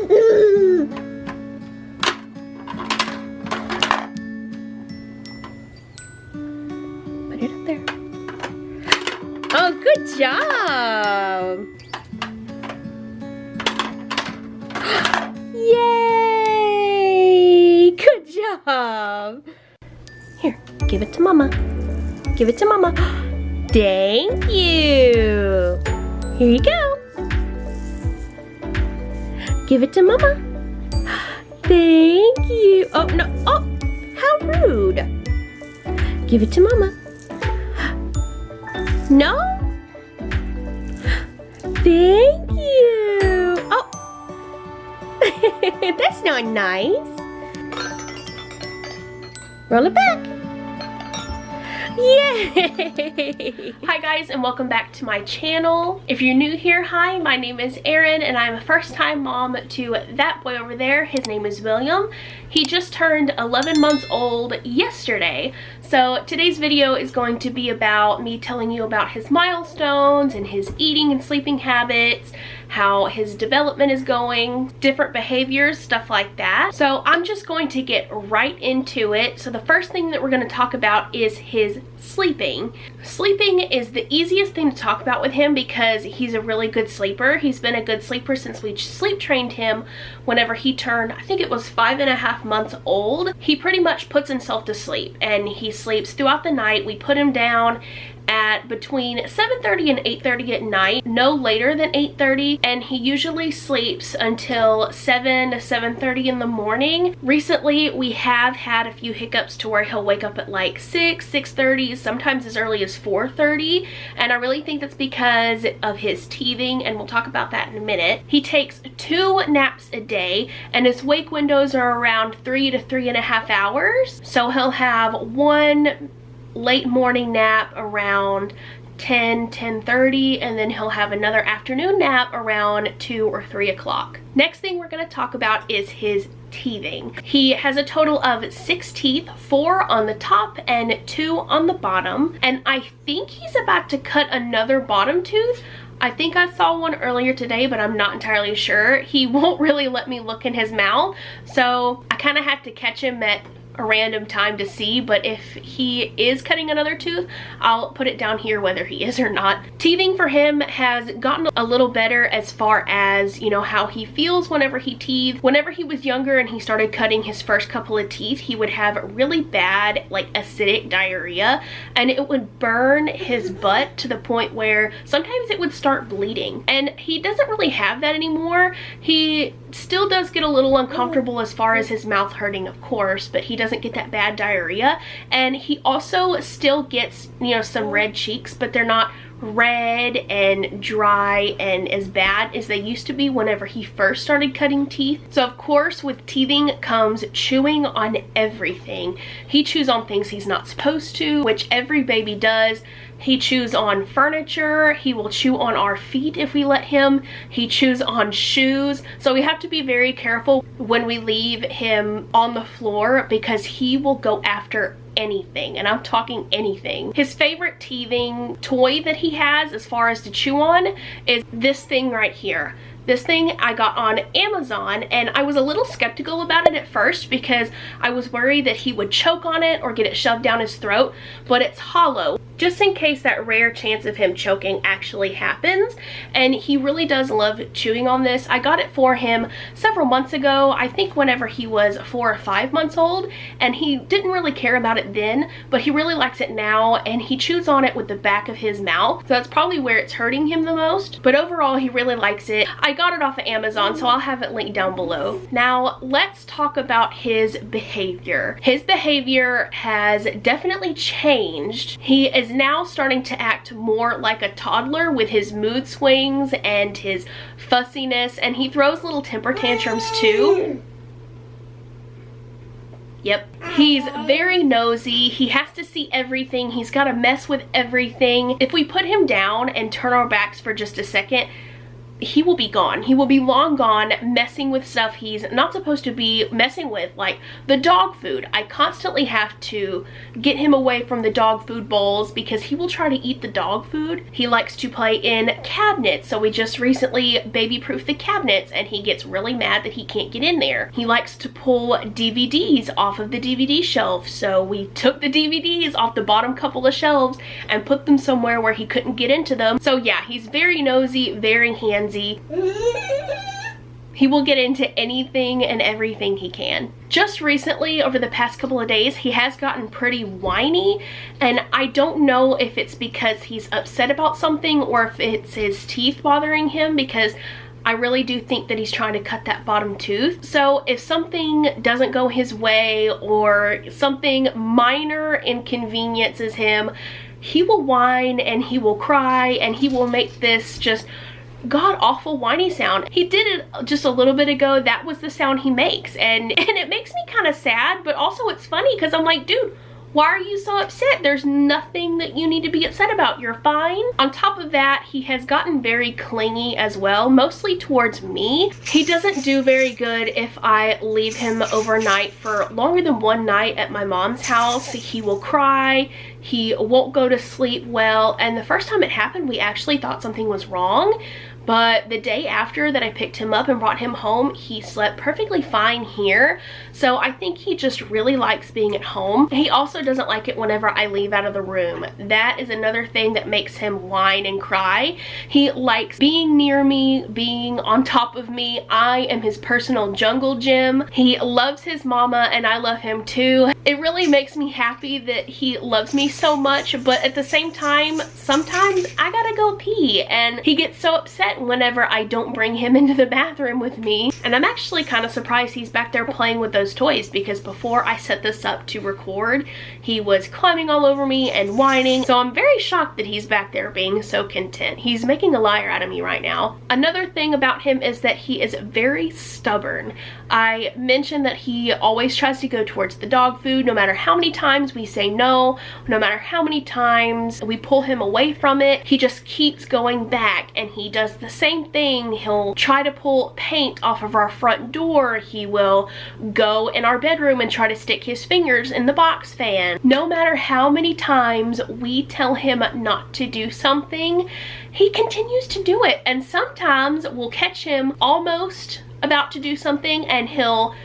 Put it up there. Oh, good job. Yay! Good job. Here, give it to Mama. Give it to Mama. Thank you. Here you go. Give it to Mama. Thank you. Oh, no. Oh, how rude. Give it to Mama. No? Thank you. Oh. That's not nice. Roll it back. Yay! Hi guys, and welcome back to my channel. If you're new here, hi, my name is Erin and I'm a first-time mom to that boy over there. His name is William. He just turned 11 months old yesterday. So today's video is going to be about me telling you about his milestones and his eating and sleeping habits, how his development is going, different behaviors, stuff like that. So I'm just going to get right into it. So the first thing that we're going to talk about is his sleeping. Sleeping is the easiest thing to talk about with him because he's a really good sleeper. He's been a good sleeper since we sleep trained him whenever he turned, I think it was 5.5 months old. He pretty much puts himself to sleep and he sleeps throughout the night. We put him down at between 7:30 and 8:30 at night, no later than 8:30, and he usually sleeps until 7 to 7:30 in the morning. Recently, we have had a few hiccups to where he'll wake up at like 6, 6:30, sometimes as early as 4:30, and I really think that's because of his teething, and we'll talk about that in a minute. He takes 2 naps a day, and his wake windows are around 3 to 3.5 hours, so he'll have one late morning nap around 10:30, and then he'll have another afternoon nap around 2 or 3 o'clock. Next thing we're going to talk about is his teething. He has a total of 6 teeth, 4 on the top and 2 on the bottom, and I think he's about to cut another bottom tooth. I think I saw one earlier today, but I'm not entirely sure. He won't really let me look in his mouth, so I kind of had to catch him at a random time to see, but if he is cutting another tooth, I'll put it down here whether he is or not. Teething for him has gotten a little better as far as, you know, how he feels whenever he teethes. Whenever he was younger and he started cutting his first couple of teeth, he would have really bad, like, acidic diarrhea, and it would burn his butt to the point where sometimes it would start bleeding, and he doesn't really have that anymore. He still does get a little uncomfortable as far as his mouth hurting, of course, but he doesn't get that bad diarrhea, and he also still gets, you know, some red cheeks, but they're not red and dry and as bad as they used to be whenever he first started cutting teeth. So of course with teething comes chewing on everything. He chews on things he's not supposed to, which every baby does. He chews on furniture, he will chew on our feet if we let him, he chews on shoes. So we have to be very careful when we leave him on the floor because he will go after anything, and I'm talking anything. His favorite teething toy that he has as far as to chew on is this thing right here. This thing I got on Amazon, and I was a little skeptical about it at first because I was worried that he would choke on it or get it shoved down his throat, but it's hollow, just in case that rare chance of him choking actually happens, and he really does love chewing on this. I got it for him several months ago, I think whenever he was 4 or 5 months old, and he didn't really care about it then, but he really likes it now, and he chews on it with the back of his mouth, so that's probably where it's hurting him the most, but overall he really likes it. I got it off of Amazon, so I'll have it linked down below. Now let's talk about his behavior. His behavior has definitely changed. He is now starting to act more like a toddler with his mood swings and his fussiness, and he throws little temper tantrums too. Yep. He's very nosy. He has to see everything. He's got to mess with everything. If we put him down and turn our backs for just a second, he will be gone. He will be long gone, messing with stuff he's not supposed to be messing with, like the dog food. I constantly have to get him away from the dog food bowls because he will try to eat the dog food. He likes to play in cabinets, so we just recently baby-proofed the cabinets and he gets really mad that he can't get in there. He likes to pull DVDs off of the DVD shelf, so we took the DVDs off the bottom couple of shelves and put them somewhere where he couldn't get into them. So yeah, he's very nosy, very handsy. He will get into anything and everything he can. Just recently, over the past couple of days, he has gotten pretty whiny, and I don't know if it's because he's upset about something or if it's his teeth bothering him, because I really do think that he's trying to cut that bottom tooth. So if something doesn't go his way or something minor inconveniences him, he will whine and he will cry and he will make this just god-awful whiny sound. He did it just a little bit ago. That was the sound he makes, and it makes me kind of sad, but also it's funny because I'm like, dude, why are you so upset? There's nothing that you need to be upset about. You're fine. On top of that, he has gotten very clingy as well, mostly towards me. He doesn't do very good if I leave him overnight for longer than one night at my mom's house. He will cry. He won't go to sleep well. And the first time it happened, we actually thought something was wrong. But the day after that I picked him up and brought him home, he slept perfectly fine here. So I think he just really likes being at home. He also doesn't like it whenever I leave out of the room. That is another thing that makes him whine and cry. He likes being near me, being on top of me. I am his personal jungle gym. He loves his mama and I love him too. It really makes me happy that he loves me so much, but at the same time, sometimes I gotta go pee, and he gets so upset whenever I don't bring him into the bathroom with me. And I'm actually kind of surprised he's back there playing with those toys, because before I set this up to record, he was climbing all over me and whining. So I'm very shocked that he's back there being so content. He's making a liar out of me right now. Another thing about him is that he is very stubborn. I mentioned that he always tries to go towards the dog food, no matter how many times we say no, no matter how many times we pull him away from it, he just keeps going back, and he does the same thing. He'll try to pull paint off of our front door. He will go in our bedroom and try to stick his fingers in the box fan. No matter how many times we tell him not to do something, he continues to do it. And sometimes we'll catch him almost about to do something and he'll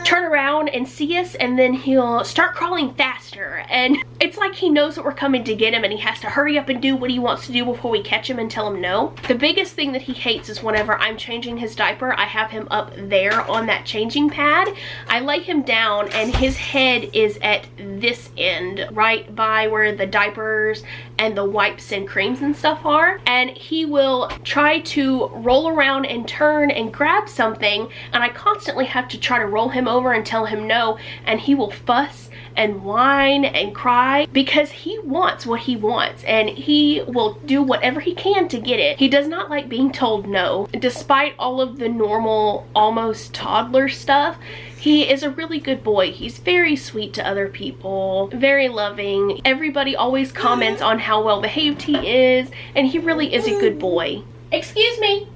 turn around and see us, and then he'll start crawling faster, and it's like he knows that we're coming to get him and he has to hurry up and do what he wants to do before we catch him and tell him no. The biggest thing that he hates is whenever I'm changing his diaper, I have him up there on that changing pad. I lay him down and his head is at this end, right by where the diapers and the wipes and creams and stuff are, and he will try to roll around and turn and grab something, and I constantly have to try to roll him over and tell him no, and he will fuss and whine and cry because he wants what he wants, and he will do whatever he can to get it. He does not like being told no. Despite all of the normal, almost toddler stuff, he is a really good boy. He's very sweet to other people, very loving. Everybody always comments on how well behaved he is, and he really is a good boy. Excuse me,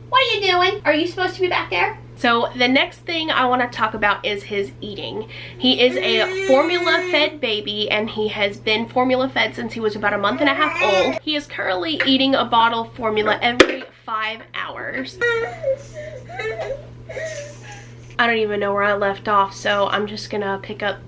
what are you doing? Are you supposed to be back there? So the next thing I want to talk about is his eating. He is a formula fed baby, and he has been formula fed since he was about a month and a half old. He is currently eating a bottle of formula every 5 hours. I don't even know where I left off, so I'm just gonna pick up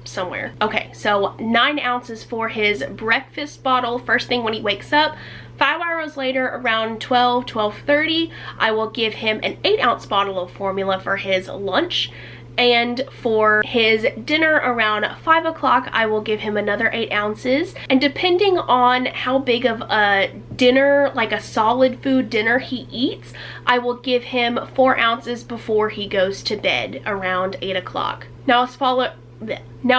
somewhere. Okay, so 9 ounces for his breakfast bottle first thing when he wakes up. 5 hours later, around 12:30, I will give him an 8-ounce bottle of formula for his lunch. And for his dinner around 5 o'clock, I will give him another 8 ounces. And depending on how big of a dinner, like a solid food dinner he eats, I will give him 4 ounces before he goes to bed around 8 o'clock. Now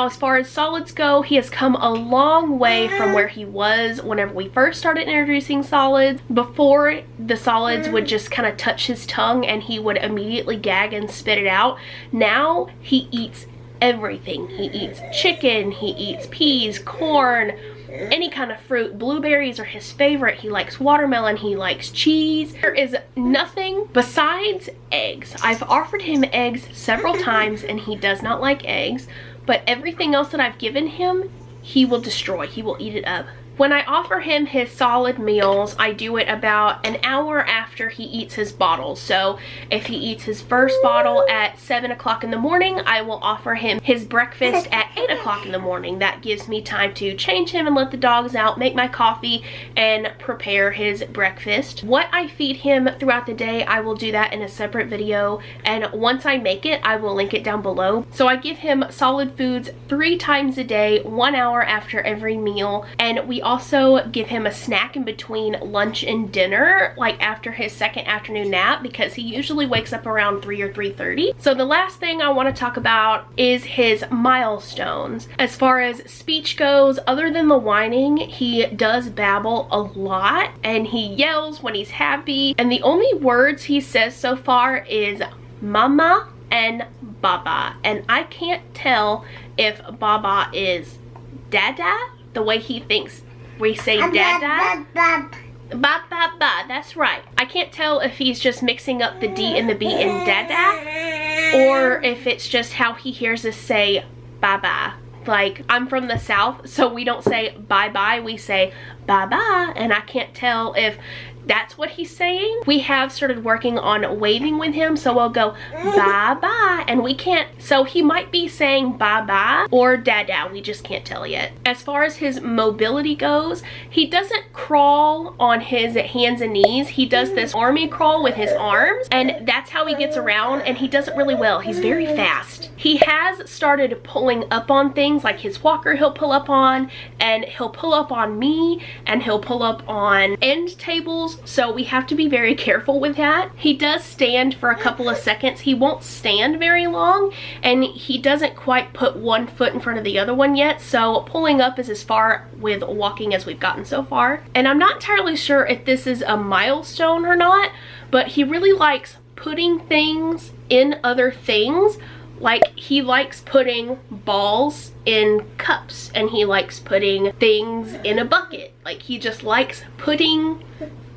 as far as solids go, he has come a long way from where he was whenever we first started introducing solids. Before, the solids would just kind of touch his tongue and he would immediately gag and spit it out. Now he eats everything. He eats chicken, he eats peas, corn, any kind of fruit. Blueberries are his favorite. He likes watermelon. He likes cheese. There is nothing besides eggs. I've offered him eggs several times and he does not like eggs, but everything else that I've given him, he will destroy. He will eat it up. When I offer him his solid meals, I do it about an hour after he eats his bottle. So if he eats his first bottle at 7 o'clock in the morning, I will offer him his breakfast at 8 o'clock in the morning. That gives me time to change him and let the dogs out, make my coffee, and prepare his breakfast. What I feed him throughout the day, I will do that in a separate video. And once I make it, I will link it down below. So I give him solid foods 3 times a day, 1 hour after every meal. And we also give him a snack in between lunch and dinner, like after his second afternoon nap, because he usually wakes up around 3 or 3:30. So the last thing I want to talk about is his milestones. As far as speech goes, other than the whining, he does babble a lot and he yells when he's happy. And the only words he says so far is mama and baba. And I can't tell if baba is dada, the way he thinks we say dada. Ba ba ba, that's right. I can't tell if he's just mixing up the D and the B in dada, or if it's just how he hears us say bye-bye. Like, I'm from the South, so we don't say bye-bye, we say bye-bye, and I can't tell if that's what he's saying. We have started working on waving with him, so we'll go bye-bye, and we can't, so he might be saying bye-bye or dada, we just can't tell yet. As far as his mobility goes, he doesn't crawl on his hands and knees. He does this army crawl with his arms, and that's how he gets around, and he does it really well. He's very fast. He has started pulling up on things, like his walker he'll pull up on, and he'll pull up on me, and he'll pull up on end tables. So we have to be very careful with that. He does stand for a couple of seconds. He won't stand very long, and he doesn't quite put one foot in front of the other one yet. So pulling up is as far with walking as we've gotten so far. And I'm not entirely sure if this is a milestone or not, but he really likes putting things in other things. Like, he likes putting balls in cups, and he likes putting things in a bucket. Like, he just likes putting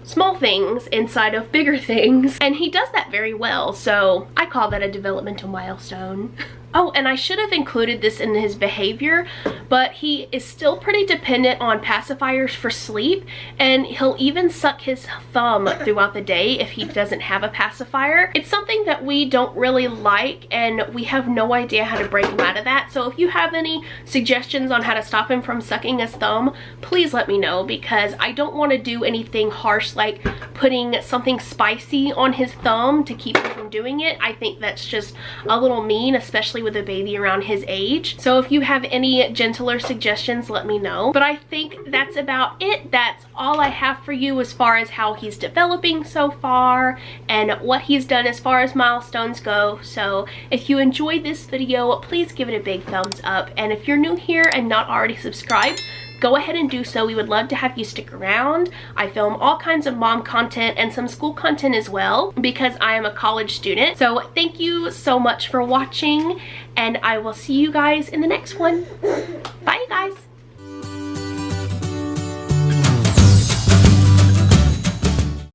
small things inside of bigger things, and he does that very well, so I call that a developmental milestone. Oh, and I should have included this in his behavior, but he is still pretty dependent on pacifiers for sleep, and he'll even suck his thumb throughout the day if he doesn't have a pacifier. It's something that we don't really like, and we have no idea how to break him out of that. So if you have any suggestions on how to stop him from sucking his thumb, please let me know, because I don't want to do anything harsh like putting something spicy on his thumb to keep him from doing it. I think that's just a little mean, especially with a baby around his age. So if you have any gentler suggestions, let me know. But I think that's about it. That's all I have for you as far as how he's developing so far and what he's done as far as milestones go. So if you enjoyed this video, please give it a big thumbs up. And if you're new here and not already subscribed, go ahead and do so. We would love to have you stick around. I film all kinds of mom content and some school content as well, because I am a college student. So thank you so much for watching, and I will see you guys in the next one. Bye.